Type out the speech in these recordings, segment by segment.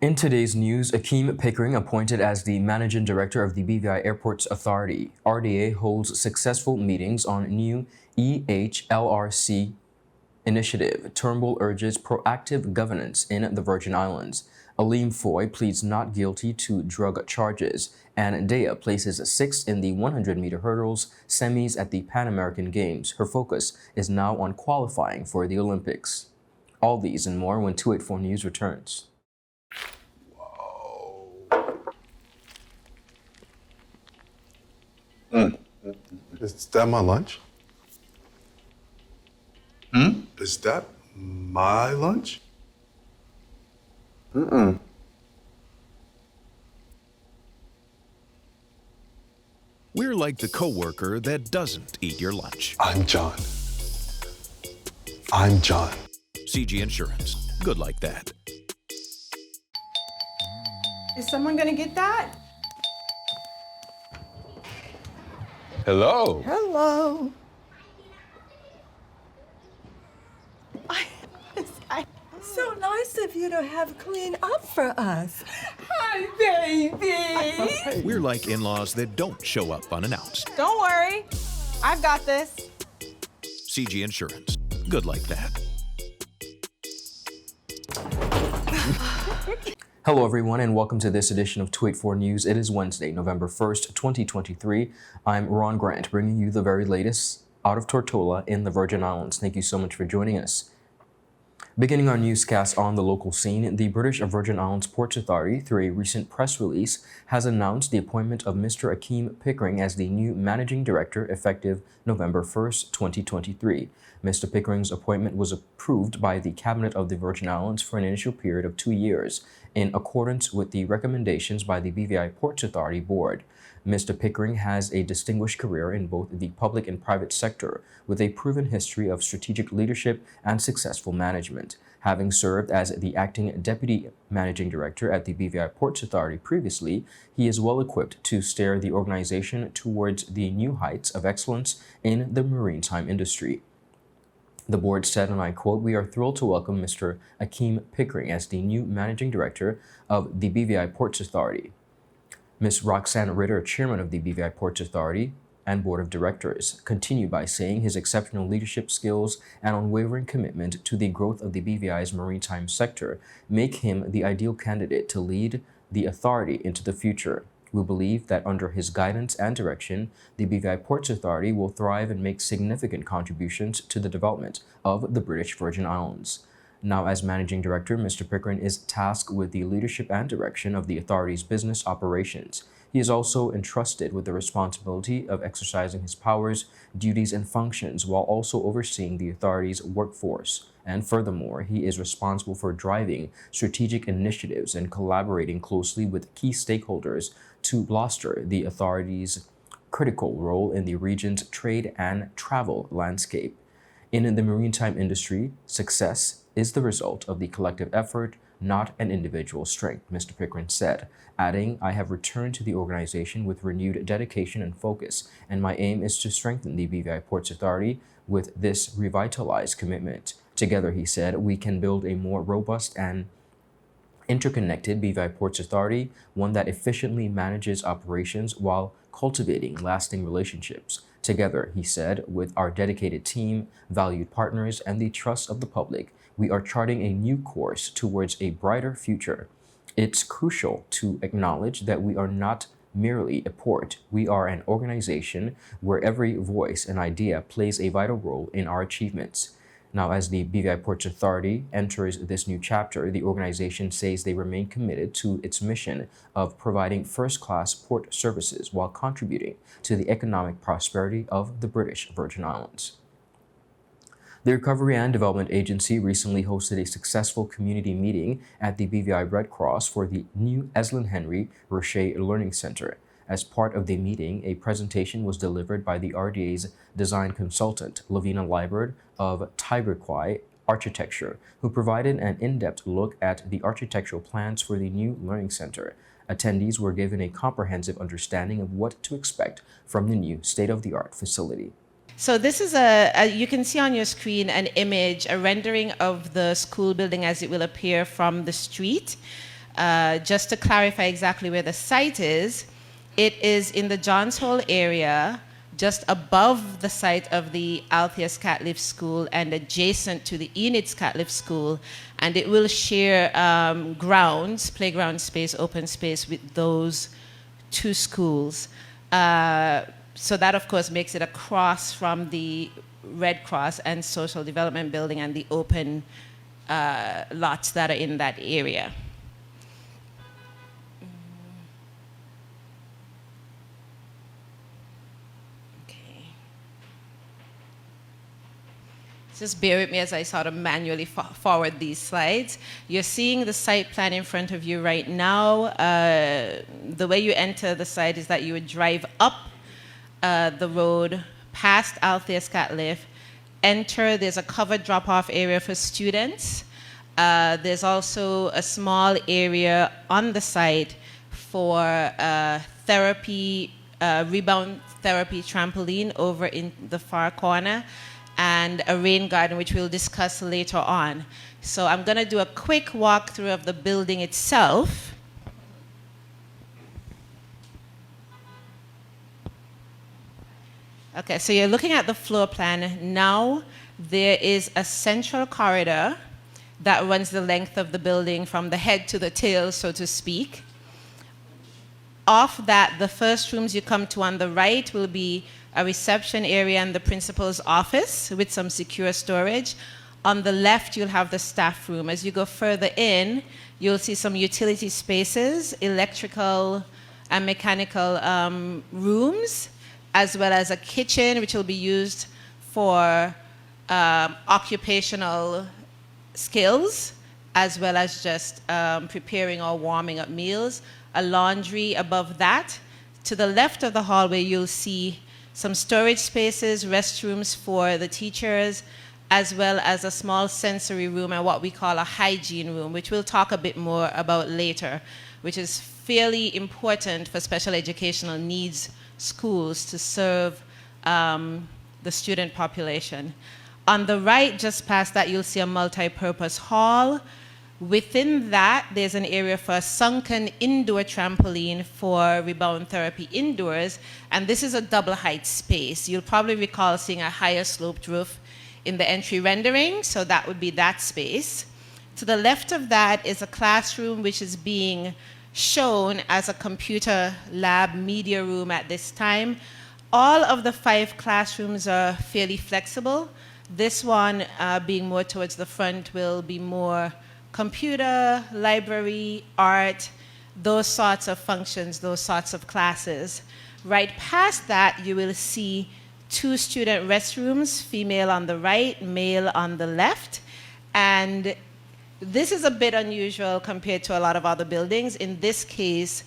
In today's news, AKEEM Pickering appointed as the Managing Director of the BVI Airports Authority. RDA holds successful meetings on new EHLRC initiative. TURNBULL urges proactive governance in the Virgin Islands. ALEEM FAHIE pleads not guilty to drug charges. And DEYA places sixth in the 100-meter hurdles semis at the Pan American Games. Her focus is now on qualifying for the Olympics. All these and more when 284 News returns. Is that my lunch? Is that my lunch? We're like the coworker that doesn't eat your lunch. I'm John. I'm John. CG Insurance. Good like that. Is someone gonna get that? Hello. Hello. So nice of you to have cleaned up for us. Hi, baby. We're like in-laws that don't show up unannounced. Don't worry. I've got this. CG Insurance. Good like that. Hello everyone and welcome to this edition of 284 News. It is Wednesday, November 1st, 2023. I'm Ron Grant, bringing you the very latest out of Tortola in the Virgin Islands. Thank you so much for joining us. Beginning our newscast on the local scene, the British Virgin Islands Ports Authority, through a recent press release, has announced the appointment of Mr. AKEEM Pickering as the new Managing Director effective November 1st, 2023. Mr. Pickering's appointment was approved by the Cabinet of the Virgin Islands for an initial period of 2 years, in accordance with the recommendations by the BVI Ports Authority Board. Mr. Pickering has a distinguished career in both the public and private sector, with a proven history of strategic leadership and successful management. Having served as the acting Deputy Managing Director at the BVI Ports Authority previously, he is well equipped to steer the organization towards the new heights of excellence in the maritime industry. The board said, and I quote, "We are thrilled to welcome Mr. AKEEM Pickering as the new Managing Director of the BVI Ports Authority." Ms. Roxanne Ritter, Chairman of the BVI Ports Authority and Board of Directors, continued by saying his exceptional leadership skills and unwavering commitment to the growth of the BVI's maritime sector make him the ideal candidate to lead the authority into the future. We believe that under his guidance and direction, the BVI Ports Authority will thrive and make significant contributions to the development of the British Virgin Islands. Now, as Managing Director, Mr. Pickering is tasked with the leadership and direction of the authority's business operations. He is also entrusted with the responsibility of exercising his powers, duties, and functions while also overseeing the authority's workforce. And furthermore, he is responsible for driving strategic initiatives and collaborating closely with key stakeholders to bolster the authority's critical role in the region's trade and travel landscape. In the maritime industry, success is the result of the collective effort, not an individual strength, Mr. Pickering said, adding, "I have returned to the organization with renewed dedication and focus, and my aim is to strengthen the BVI Ports Authority with this revitalized commitment. Together," he said, "we can build a more robust and interconnected BVI Ports Authority, one that efficiently manages operations while cultivating lasting relationships. Together," he said, "with our dedicated team, valued partners, and the trust of the public, we are charting a new course towards a brighter future. It's crucial to acknowledge that we are not merely a port. We are an organization where every voice and idea plays a vital role in our achievements." Now, as the BVI Ports Authority enters this new chapter, the organization says they remain committed to its mission of providing first-class port services while contributing to the economic prosperity of the British Virgin Islands. The Recovery and Development Agency recently hosted a successful community meeting at the BVI Red Cross for the new Eslyn Henry Roche Learning Center. As part of the meeting, a presentation was delivered by the RDA's design consultant, Lavina Liebert of Tigerquai Architecture, who provided an in-depth look at the architectural plans for the new learning center. Attendees were given a comprehensive understanding of what to expect from the new state-of-the-art facility. So this is you can see on your screen an image, a rendering of the school building as it will appear from the street. Just to clarify exactly where the site is, it is in the Johns Hole area, just above the site of the Altheus Catliff School and adjacent to the Enid's Catliff School, and it will share grounds, playground space, open space with those two schools. So that, of course, makes it across from the Red Cross and Social Development Building and the open lots that are in that area. Just bear with me as I sort of manually forward these slides. You're seeing the site plan in front of you right now. The way you enter the site is that you would drive up the road past Altheus Catliff, enter, there's a covered drop-off area for students. There's also a small area on the site for therapy, rebound therapy trampoline over in the far corner, and a rain garden, which we'll discuss later on. So I'm going to do a quick walkthrough of the building itself. Okay, so you're looking at the floor plan. Now there is a central corridor that runs the length of the building from the head to the tail, so to speak. Off that, the first rooms you come to on the right will be a reception area and the principal's office with some secure storage. On the left, you'll have the staff room. As you go further in, you'll see some utility spaces, electrical and mechanical rooms, as well as a kitchen, which will be used for occupational skills, as well as just preparing or warming up meals. A laundry above that. To the left of the hallway, you'll see some storage spaces, restrooms for the teachers, as well as a small sensory room and what we call a hygiene room, which we'll talk a bit more about later, which is fairly important for special educational needs schools to serve the student population. On the right, just past that, you'll see a multi-purpose hall. Within that, there's an area for a sunken indoor trampoline for rebound therapy indoors, and this is a double height space. You'll probably recall seeing a higher sloped roof in the entry rendering, so that would be that space. To the left of that is a classroom which is being shown as a computer lab media room at this time. All of the 5 classrooms are fairly flexible. This one, being more towards the front, will be more computer, library, art, those sorts of functions, those sorts of classes. Right past that, you will see 2 student restrooms, female on the right, male on the left. And this is a bit unusual compared to a lot of other buildings. In this case,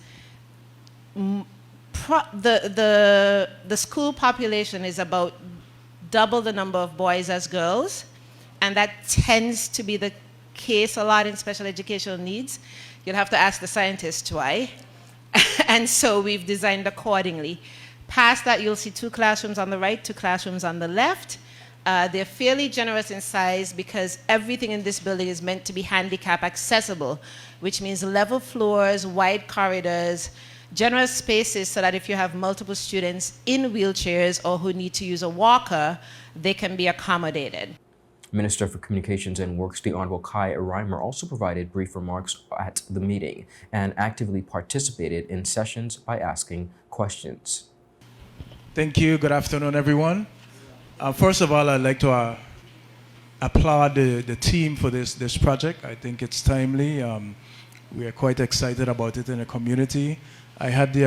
the school population is about double the number of boys as girls, and that tends to be the case a lot in special educational needs. You'll have to ask the scientists why. And so we've designed accordingly. Past that, you'll see 2 classrooms on the right, 2 classrooms on the left. They're fairly generous in size because everything in this building is meant to be handicap accessible, which means level floors, wide corridors, generous spaces so that if you have multiple students in wheelchairs or who need to use a walker, they can be accommodated. Minister for Communications and Works, the Honorable Kai Reimer, also provided brief remarks at the meeting and actively participated in sessions by asking questions. Thank you. Good afternoon, everyone. First of all, I'd like to applaud the team for this project. I think it's timely. We are quite excited about it in the community. I had the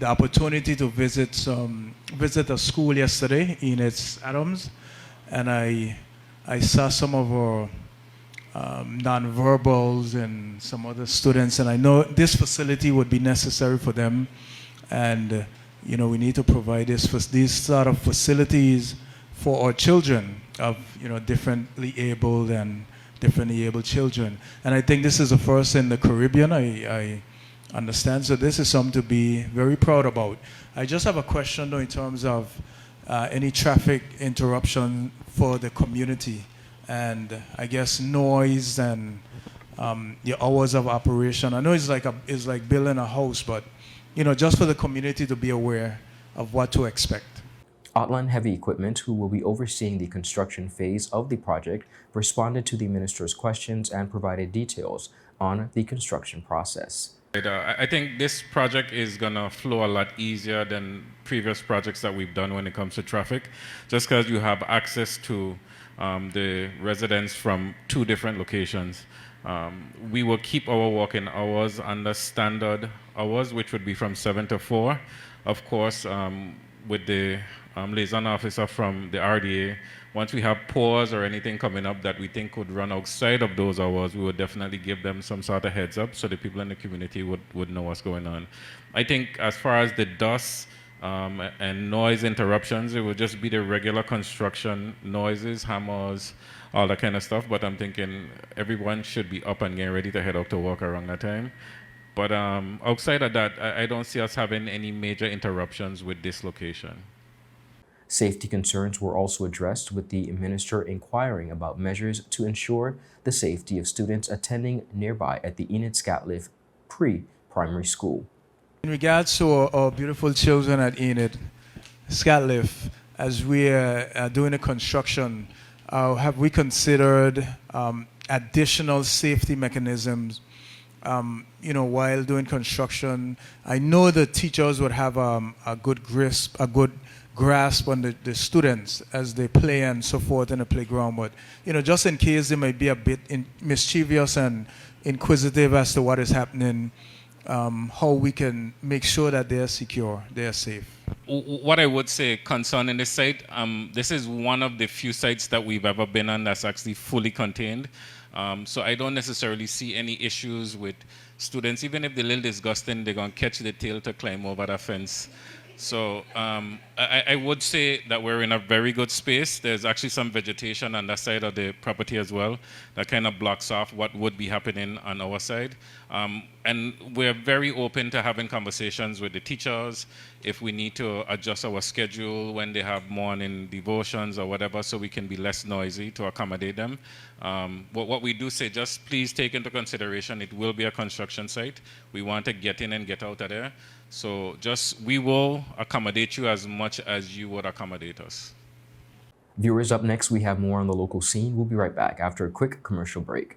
opportunity to visit a school yesterday, Enid's Adams, and I saw some of our nonverbals and some other students, and I know this facility would be necessary for them. And you know, we need to provide these sort of facilities for our children of differently abled and differently abled children. And I think this is the first in the Caribbean, I understand. So this is something to be very proud about. I just have a question though in terms of any traffic interruption for the community, and I guess noise and your hours of operation. I know it's like building a house, but just for the community to be aware of what to expect. Otland Heavy Equipment, who will be overseeing the construction phase of the project, responded to the minister's questions and provided details on the construction process. I think this project is going to flow a lot easier than previous projects that we've done when it comes to traffic, just because you have access to the residents from 2 different locations. We will keep our working hours under standard hours, which would be from 7 to 4. Of course, with the liaison officer from the RDA, once we have pause or anything coming up that we think could run outside of those hours, we would definitely give them some sort of heads up so the people in the community would know what's going on. I think as far as the dust and noise interruptions, it would just be the regular construction noises, hammers, all that kind of stuff. But I'm thinking everyone should be up and getting ready to head out to work around that time. But outside of that, I don't see us having any major interruptions with this location. Safety concerns were also addressed, with the minister inquiring about measures to ensure the safety of students attending nearby at the Enid Scatliff pre-primary school. In regards to our beautiful children at Enid Scatliff, as we are doing the construction, have we considered additional safety mechanisms while doing construction? I know the teachers would have a good grasp on the students as they play and so forth in the playground, but just in case they might be a bit mischievous and inquisitive as to what is happening, how we can make sure that they are secure, they are safe. What I would say concerning this site, this is one of the few sites that we've ever been on that's actually fully contained. So I don't necessarily see any issues with students. Even if they're a little disgusting, they're going to catch the tail to climb over the fence. So I would say that we're in a very good space. There's actually some vegetation on that side of the property as well that kind of blocks off what would be happening on our side. And we're very open to having conversations with the teachers if we need to adjust our schedule when they have morning devotions or whatever, so we can be less noisy to accommodate them. What we do say, just please take into consideration it will be a construction site. We want to get in and get out of there. So we will accommodate you as much as you would accommodate us. Viewers, up next, we have more on the local scene. We'll be right back after a quick commercial break.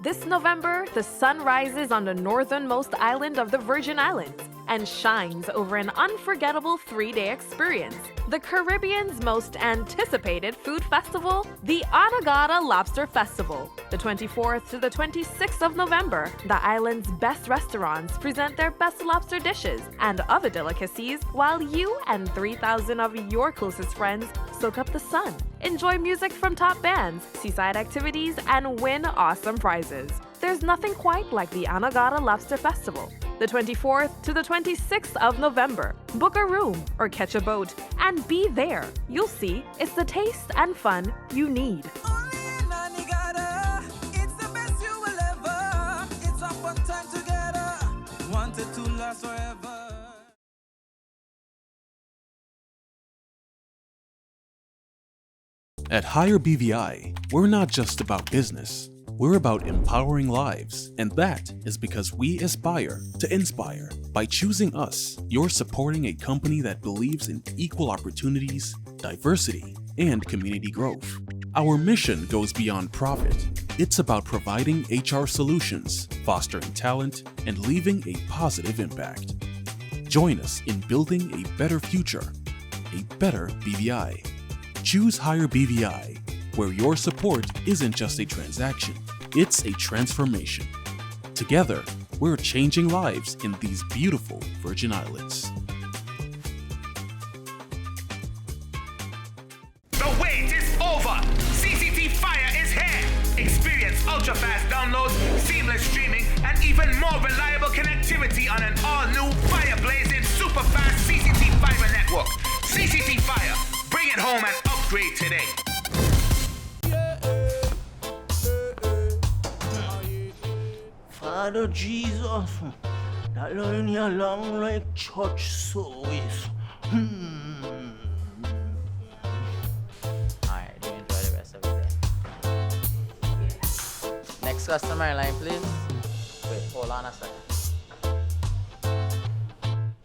This November, the sun rises on the northernmost island of the Virgin Islands and shines over an unforgettable 3-day experience. The Caribbean's most anticipated food festival, the Anegada Lobster Festival. The 24th to the 26th of November, the island's best restaurants present their best lobster dishes and other delicacies while you and 3,000 of your closest friends soak up the sun. Enjoy music from top bands, seaside activities, and win awesome prizes. There's nothing quite like the Anegada Lobster Festival. The 24th to the 26th of November. Book a room or catch a boat and be there. You'll see it's the taste and fun you need. At Higher BVI, we're not just about business. We're about empowering lives, and that is because we aspire to inspire. By choosing us, you're supporting a company that believes in equal opportunities, diversity, and community growth. Our mission goes beyond profit. It's about providing HR solutions, fostering talent, and leaving a positive impact. Join us in building a better future, a better BVI. Choose Higher BVI, where your support isn't just a transaction, it's a transformation. Together, we're changing lives in these beautiful Virgin Islands. The wait is over! CCT FAHIE is here! Experience ultra-fast downloads, seamless streaming, and even more reliable connectivity on an all-new fire-blazing super-fast CCT fiber network. CCT FAHIE. Bring it home and upgrade today. Father Jesus, that line here long like church service. Alright, do enjoy the rest of the day. Next This customer line, please. Wait, hold on a second.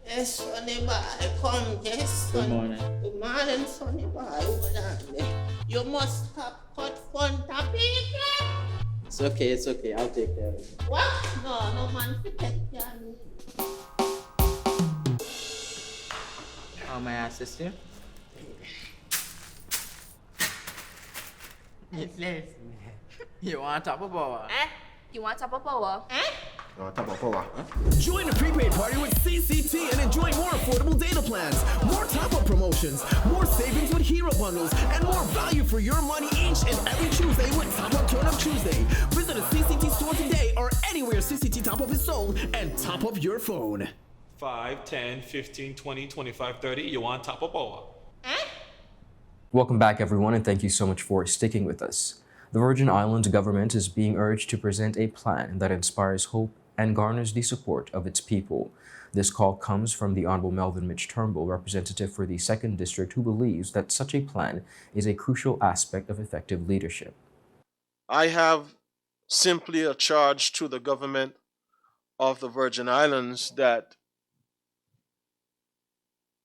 Yes, Sonny boy, come, yes. Good morning. Good morning, Sonny boy. Hold on. You must have cut fun topic. It's okay, I'll take care of it. What? No man, forget you. How may I assist you? Listen. You want top of power? You want top of power? Join the prepaid party with CCT and enjoy more affordable data plans, more top-up promotions, more savings with hero bundles, and more value for your money each and every Tuesday with Top Up Turn Up Tuesday. Visit a CCT store today or anywhere CCT Top Up is sold and top up your phone. 5, 10, 15, 20, 25, 30. You want top of power? Welcome back, everyone, and thank you so much for sticking with us. The Virgin Islands government is being urged to present a plan that inspires hope and garners the support of its people. This call comes from the Honorable Melvin Mitch Turnbull, representative for the 2nd District, who believes that such a plan is a crucial aspect of effective leadership. I have simply a charge to the government of the Virgin Islands that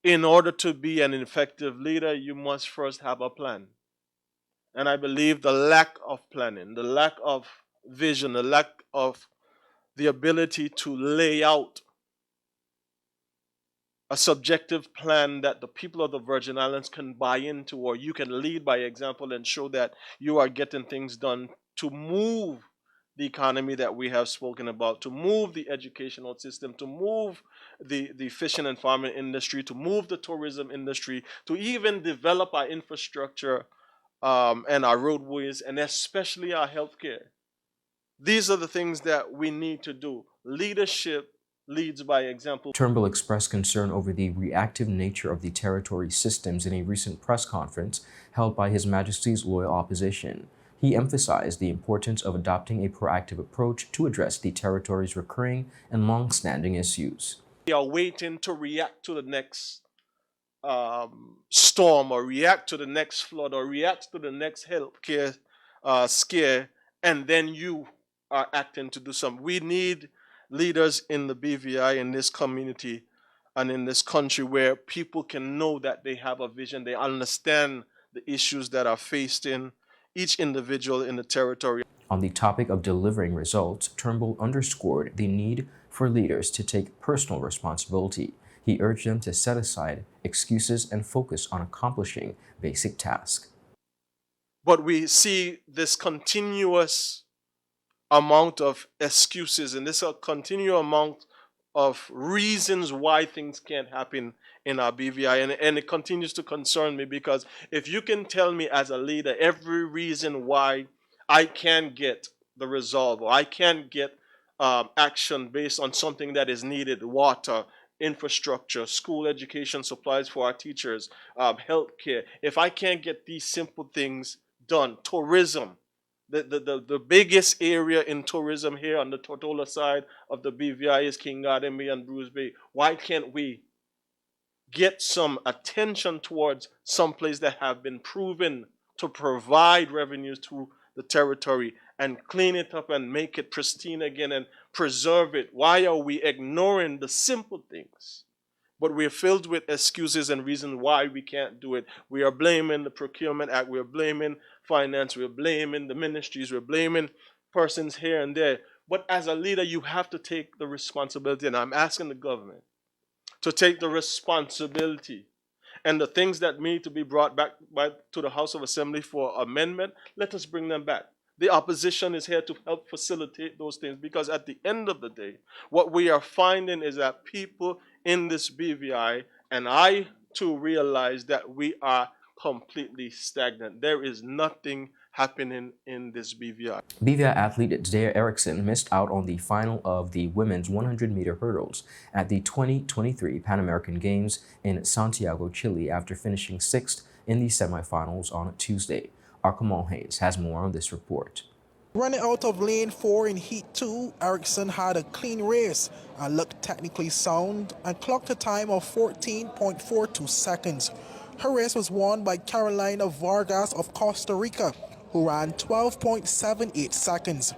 in order to be an effective leader, you must first have a plan. And I believe the lack of planning, the lack of vision, the lack of the ability to lay out a subjective plan that the people of the Virgin Islands can buy into, or you can lead by example and show that you are getting things done to move the economy that we have spoken about, to move the educational system, to move the fishing and farming industry, to move the tourism industry, to even develop our infrastructure and our roadways, and especially our healthcare. These are the things that we need to do. Leadership leads by example. Turnbull expressed concern over the reactive nature of the territory systems in a recent press conference held by His Majesty's loyal opposition. He emphasized the importance of adopting a proactive approach to address the territory's recurring and long-standing issues. We are waiting to react to the next storm, or react to the next flood, or react to the next healthcare scare, and then you are acting to do something. We need leaders in the BVI, in this community, and in this country where people can know that they have a vision, they understand the issues that are faced in each individual in the territory. On the topic of delivering results, Turnbull underscored the need for leaders to take personal responsibility. He urged them to set aside excuses and focus on accomplishing basic tasks. But we see this continuous amount of excuses and this continual amount of reasons why things can't happen in our BVI, and it continues to concern me, because if you can tell me as a leader every reason why I can't get the result, or I can't get action based on something that is needed, water, infrastructure, school education supplies for our teachers, healthcare, if I can't get these simple things done, tourism, the biggest area in tourism here on the Tortola side of the BVI is King Garden Bay and Bruce Bay. Why can't we get some attention towards some places that have been proven to provide revenues to the territory and clean it up and make it pristine again and preserve it? Why are we ignoring the simple things? But we're filled with excuses and reasons why we can't do it. We are blaming the Procurement Act, we're blaming finance, we're blaming the ministries, we're blaming persons here and there. But as a leader, you have to take the responsibility, and I'm asking the government to take the responsibility. And the things that need to be brought back to the House of Assembly for amendment, let us bring them back. The opposition is here to help facilitate those things, because at the end of the day, what we are finding is that people in this BVI, and I too realize that we are completely stagnant. There is nothing happening in this BVI. BVI athlete DEYA Erickson missed out on the final of the women's 100-meter hurdles at the 2023 Pan American Games in Santiago, Chile, after finishing 6th in the semifinals on Tuesday. Arkamon Hayes has more on this report. Running out of lane 4 in Heat 2, Erickson had a clean race and looked technically sound and clocked a time of 14.42 seconds. Her race was won by Carolina Vargas of Costa Rica, who ran 12.78 seconds.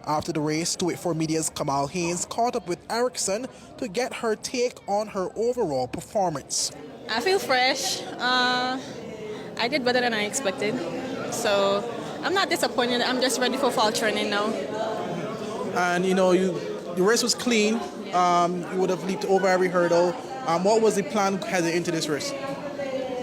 After the race, 284 Media's Kamal Haynes caught up with Erickson to get her take on her overall performance. I feel fresh. I did better than I expected. So I'm not disappointed. I'm just ready for fall training now. And you know, the race was clean. You would have leaped over every hurdle. What was the plan heading into this race?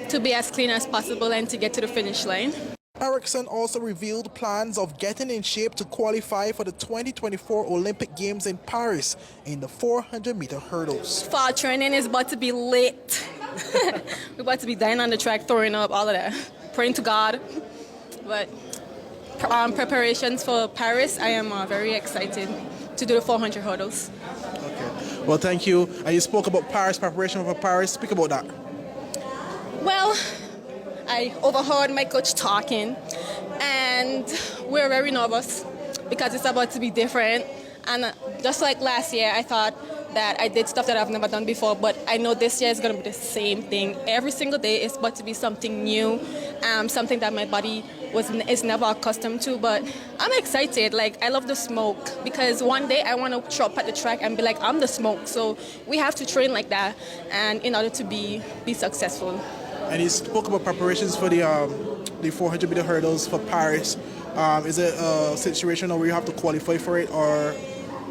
To be as clean as possible and to get to the finish line. Erickson also revealed plans of getting in shape to qualify for the 2024 Olympic Games in Paris in the 400-meter hurdles. Fall training is about to be lit. We're about to be dying on the track, throwing up, all of that. Praying to God. But preparations for Paris, I am very excited to do the 400 hurdles. Okay. Well, thank you. And you spoke about Paris, preparation for Paris. Speak about that. Well, I overheard my coach talking, and we're very nervous because it's about to be different. And just like last year, I thought that I did stuff that I've never done before, but I know this year is going to be the same thing. Every single day is about to be something new, something that my body is never accustomed to. But I'm excited. Like, I love the smoke because one day I want to show up at the track and be like, I'm the smoke. So we have to train like that, and in order to be successful. And you spoke about preparations for the 400-meter hurdles for Paris. Is it a situation where you have to qualify for it, or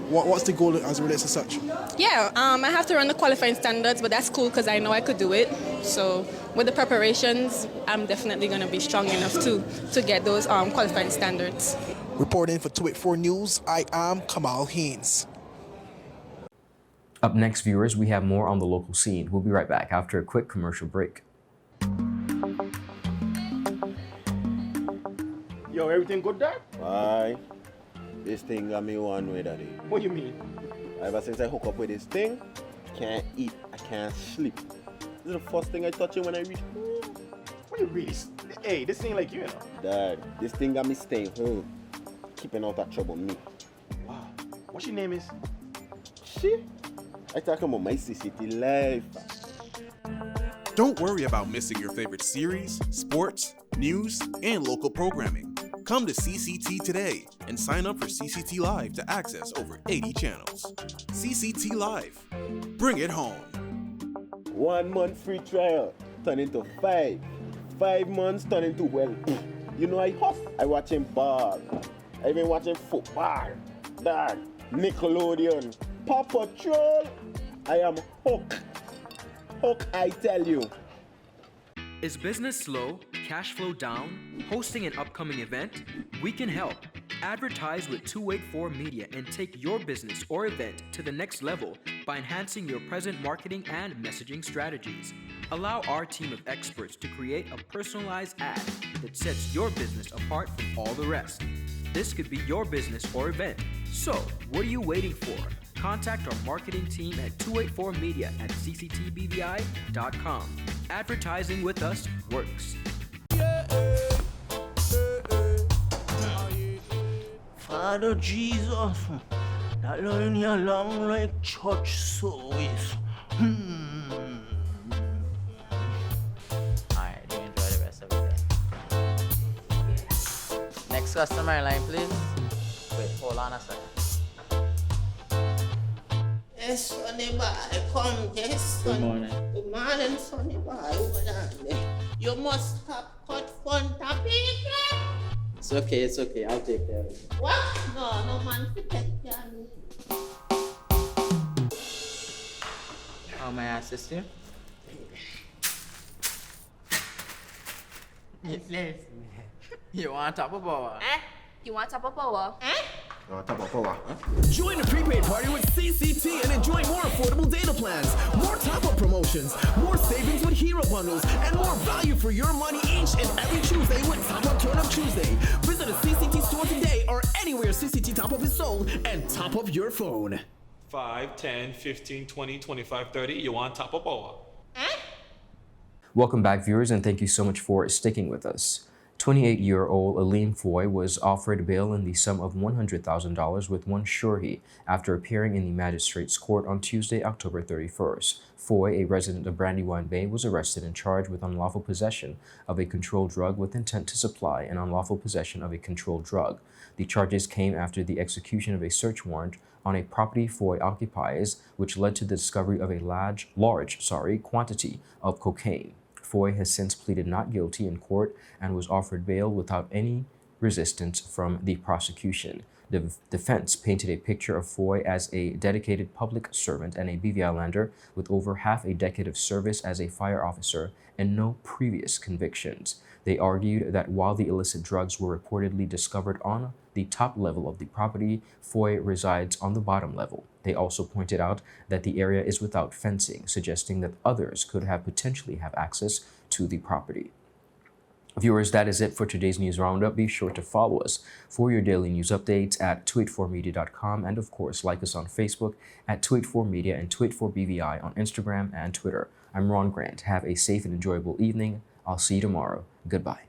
what's the goal as it relates to such? Yeah, I have to run the qualifying standards, but that's cool because I know I could do it. So with the preparations, I'm definitely going to be strong enough to get those qualifying standards. Reporting for 284 News, I am Kamal Haynes. Up next, viewers, we have more on the local scene. We'll be right back after a quick commercial break. Yo, everything good, Dad? Aye. This thing got me one way, Daddy. What do you mean? Ever since I hook up with this thing, I can't eat, I can't sleep. This is the first thing I touch it when I reach home. What you really? Hey, this ain't like you, know. Dad, this thing got me staying home, keeping out of trouble me. Wow. What your name is? Shit. I talking about my CCT life. Don't worry about missing your favorite series, sports, news, and local programming. Come to CCT today and sign up for CCT Live to access over 80 channels. CCT Live. Bring it home. 1 month free trial turn into 5. 5 months turn into, well, you know I huff. I watching ball. I been watching football. Dad, Nickelodeon, Paw Patrol. I am hooked. Hook, I tell you. Is business slow, cash flow down, hosting an upcoming event? We can help. Advertise with 284 Media and take your business or event to the next level by enhancing your present marketing and messaging strategies. Allow our team of experts to create a personalized ad that sets your business apart from all the rest. This could be your business or event. So, what are you waiting for? Contact our marketing team at 284media at cctbvi.com. Advertising with us works. Father Jesus, that line here long like church service. Alright, you enjoy the rest of the day. Next customer line, please. Wait, hold on a second. Yes, Sonny Boy, come, yes, Sonny. Good morning. Good morning, Sonny Boy. Hold on there. You must have cut fun people. It's okay, I'll take care of it. What? No man to take care of me. How may I assist you? Yes. You want top of power? You want top of power? Join the prepaid party with CCT and enjoy more affordable data plans, more top-up promotions, more savings with hero bundles, and more value for your money each and every Tuesday with Top-Up Turn-Up Tuesday. Visit a CCT store today or anywhere CCT Top-Up is sold and top up your phone. 5, 10, 15, 20, 25, 30. You want top of power? Welcome back, viewers, and thank you so much for sticking with us. 28-year-old ALEEM Foy was offered bail in the sum of $100,000 with one surety after appearing in the magistrate's court on Tuesday, October 31st. Foy, a resident of Brandywine Bay, was arrested and charged with unlawful possession of a controlled drug with intent to supply and unlawful possession of a controlled drug. The charges came after the execution of a search warrant on a property Foy occupies, which led to the discovery of a large quantity of cocaine. Foy has since pleaded not guilty in court and was offered bail without any resistance from the prosecution. The defense painted a picture of Foy as a dedicated public servant and a BVI lander with over half a decade of service as a fire officer and no previous convictions. They argued that while the illicit drugs were reportedly discovered on the top level of the property, Foy resides on the bottom level. They also pointed out that the area is without fencing, suggesting that others could have potentially have access to the property. Viewers, that is it for today's news roundup. Be sure to follow us for your daily news updates at 284media.com, and of course, like us on Facebook at 284media and 284BVI on Instagram and Twitter. I'm Ron Grant. Have a safe and enjoyable evening. I'll see you tomorrow. Goodbye.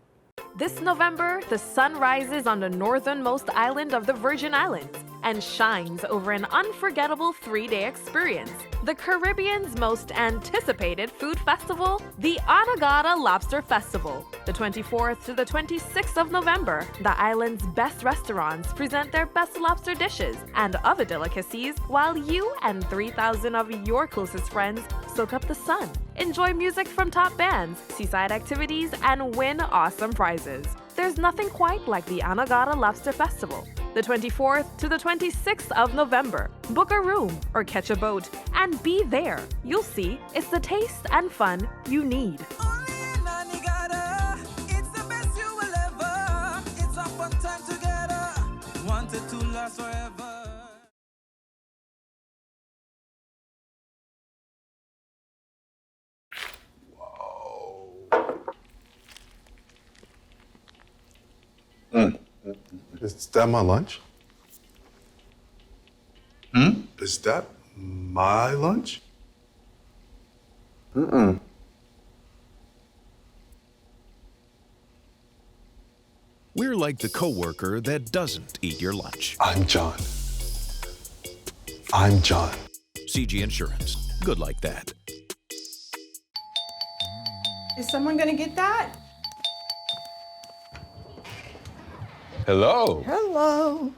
This November, the sun rises on the northernmost island of the Virgin Islands and shines over an unforgettable 3-day experience. The Caribbean's most anticipated food festival, the Anegada Lobster Festival. The 24th to the 26th of November, the island's best restaurants present their best lobster dishes and other delicacies while you and 3,000 of your closest friends soak up the sun. Enjoy music from top bands, seaside activities, and win awesome prizes. There's nothing quite like the Anegada Lobster Festival. The 24th to the 26th of November. Book a room or catch a boat and be there. You'll see it's the taste and fun you need. Is that my lunch? Is that my lunch? We're like the coworker that doesn't eat your lunch. I'm John. I'm John. CG Insurance. Good like that. Is someone gonna get that? Hello. Hello.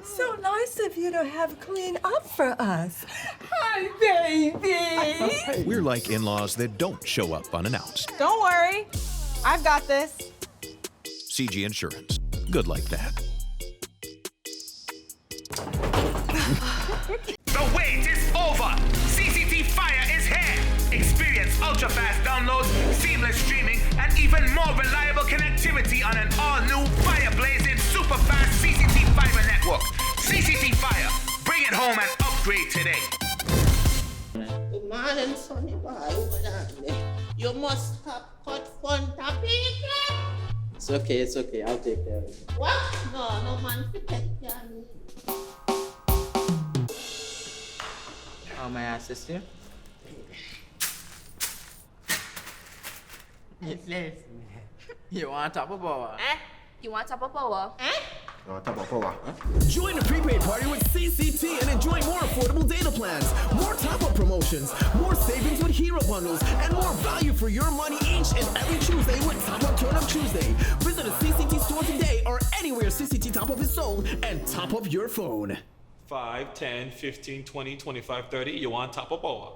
So nice of you to have cleaned up for us. Hi, baby. We're like in-laws that don't show up unannounced. Don't worry. I've got this. CG Insurance. Good like that. The wait is over. CCT Fire is here. Experience ultra-fast downloads, seamless streaming, and even more reliable connectivity on an all-new fire-blazing super-fast CCT Fiber network. CCT Fire. Bring it home and upgrade today. Good morning, Sonny boy. You must have cut fun topic. It's okay. I'll take care of it. What? No man to take care of me. How may I assist you? Yes. You want top of power? You want top of power? Join the prepaid party with CCT and enjoy more affordable data plans, more top-up promotions, more savings with hero bundles, and more value for your money each and every Tuesday with Top-Up Turn-Up Tuesday. Visit a CCT store today or anywhere CCT Top-Up is sold and top up your phone. 5, 10, 15, 20, 25, 30. You want top of power?